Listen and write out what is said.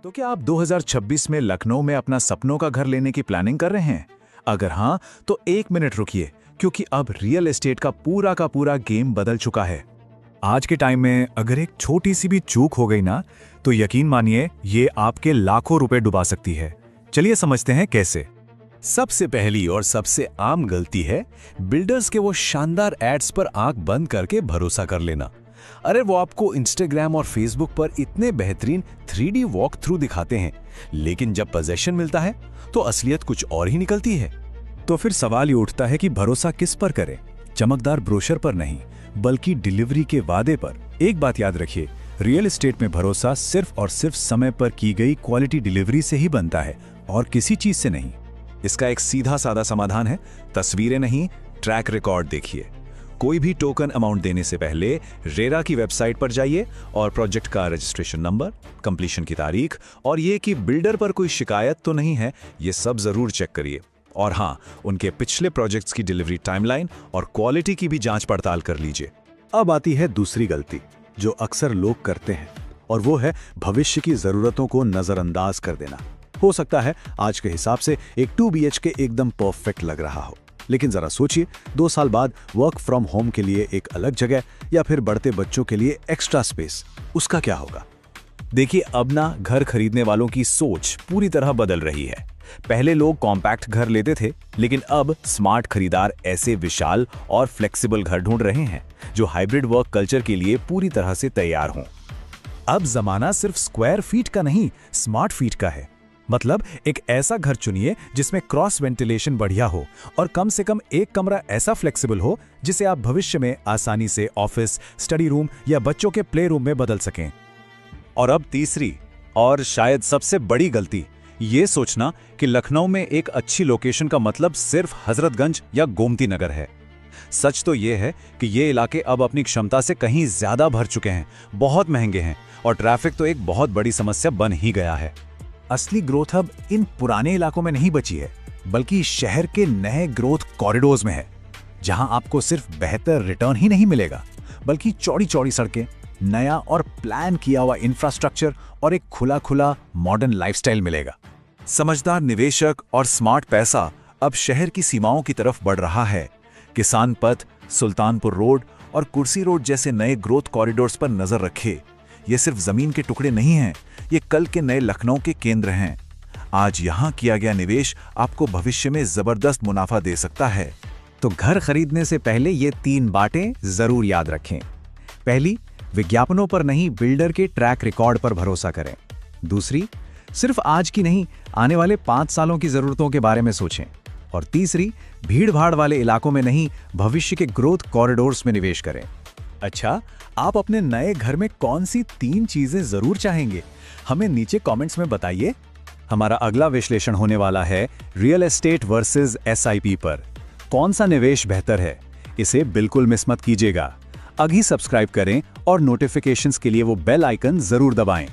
तो क्या आप 2026 में लखनऊ में अपना सपनों का घर लेने की प्लानिंग कर रहे हैं? अगर हाँ, तो एक मिनट रुकिए, क्योंकि अब रियल एस्टेट का पूरा गेम बदल चुका है। आज के टाइम में अगर एक छोटी सी भी चूक हो गई ना, तो यकीन मानिए ये आपके लाखों रुपए डुबा सकती है। चलिए समझते हैं कैसे। सबसे पहली और सबसे आम गलती है बिल्डर्स के वो शानदार एड्स पर आंख बंद करके भरोसा कर लेना। अरे वो आपको इंस्टाग्राम और फेसबुक पर इतने बेहतरीन 3D वॉक थ्रू दिखाते हैं, लेकिन जब पोजेशन मिलता है तो असलियत कुछ और ही निकलती है। तो फिर सवाल ये उठता है कि भरोसा किस पर करें? चमकदार ब्रोशर पर नहीं, बल्कि डिलीवरी के वादे पर। एक बात याद रखिए, रियल एस्टेट में भरोसा सिर्फ और सिर्फ समय पर की गई क्वालिटी डिलीवरी से ही बनता है और किसी चीज से नहीं। इसका एक सीधा साधा समाधान है, तस्वीरें नहीं, ट्रैक रिकॉर्ड देखिए। कोई भी टोकन अमाउंट देने से पहले रेरा की वेबसाइट पर जाइए और प्रोजेक्ट का रजिस्ट्रेशन नंबर, कंप्लीशन की तारीख और ये कि बिल्डर पर कोई शिकायत तो नहीं है, ये सब जरूर चेक करिए। और हाँ, उनके पिछले प्रोजेक्ट्स की डिलीवरी टाइमलाइन और क्वालिटी की भी जांच पड़ताल कर लीजिए। अब आती है दूसरी गलती जो अक्सर लोग करते हैं, और वो है भविष्य की जरूरतों को नजरअंदाज कर देना। हो सकता है आज के हिसाब से एक 2 BHK एकदम परफेक्ट लग रहा हो, लेकिन जरा सोचिए 2 साल बाद वर्क फ्रॉम होम के लिए एक अलग जगह या फिर बढ़ते बच्चों के लिए एक्स्ट्रा स्पेस, उसका क्या होगा? देखिए, अब ना घर खरीदने वालों की सोच पूरी तरह बदल रही है। पहले लोग कॉम्पैक्ट घर लेते थे, लेकिन अब स्मार्ट खरीदार ऐसे विशाल और फ्लेक्सिबल घर ढूंढ रहे हैं जो हाइब्रिड वर्क कल्चर के लिए पूरी तरह से तैयार हों। अब जमाना सिर्फ स्क्वायर फीट का नहीं, स्मार्ट फीट का है। मतलब एक ऐसा घर चुनिए जिसमें क्रॉस वेंटिलेशन बढ़िया हो और कम से कम एक कमरा ऐसा फ्लेक्सिबल हो जिसे आप भविष्य में आसानी से ऑफिस, स्टडी रूम या बच्चों के प्ले रूम में बदल सकें। और अब तीसरी और शायद सबसे बड़ी गलती, ये सोचना कि लखनऊ में एक अच्छी लोकेशन का मतलब सिर्फ हजरतगंज या गोमती नगर है। सच तो ये है कि ये इलाके अब अपनी क्षमता से कहीं ज्यादा भर चुके हैं, बहुत महंगे हैं और ट्रैफिक तो एक बहुत बड़ी समस्या बन ही गया है। असली ग्रोथ अब इन पुराने इलाकों में नहीं बची है, बल्कि शहर के नए ग्रोथ कॉरिडोर्स में है, जहां आपको सिर्फ बेहतर रिटर्न ही नहीं मिलेगा, बल्कि चौड़ी चौड़ी सड़कें, नया और प्लान किया हुआ इंफ्रास्ट्रक्चर और एक खुला खुला मॉडर्न लाइफस्टाइल मिलेगा। समझदार निवेशक और स्मार्ट पैसा अब शहर की सीमाओं की तरफ बढ़ रहा है। किसान पथ, सुल्तानपुर रोड और कुर्सी रोड जैसे नए ग्रोथ कॉरिडोर्स पर नजर रखे। ये सिर्फ जमीन के टुकड़े नहीं हैं, ये कल के नए लखनऊ के केंद्र हैं। आज यहां किया गया निवेश आपको भविष्य में जबरदस्त मुनाफा दे सकता है। तो घर खरीदने से पहले ये 3 बातें जरूर याद रखें। पहली, विज्ञापनों पर नहीं, बिल्डर के ट्रैक रिकॉर्ड पर भरोसा करें। दूसरी, सिर्फ आज की नहीं, आने वाले 5 सालों की जरूरतों के बारे में सोचें। और तीसरी, भीड़ भाड़ वाले इलाकों में नहीं, भविष्य के ग्रोथ कॉरिडोर्स में निवेश करें। अच्छा, आप अपने नए घर में कौन सी 3 चीजें जरूर चाहेंगे? हमें नीचे कमेंट्स में बताइए। हमारा अगला विश्लेषण होने वाला है रियल एस्टेट वर्सेस SIP पर। कौन सा निवेश बेहतर है? इसे बिल्कुल मिस मत कीजिएगा। अभी सब्सक्राइब करें और नोटिफिकेशंस के लिए वो बेल आइकन जरूर दबाएं।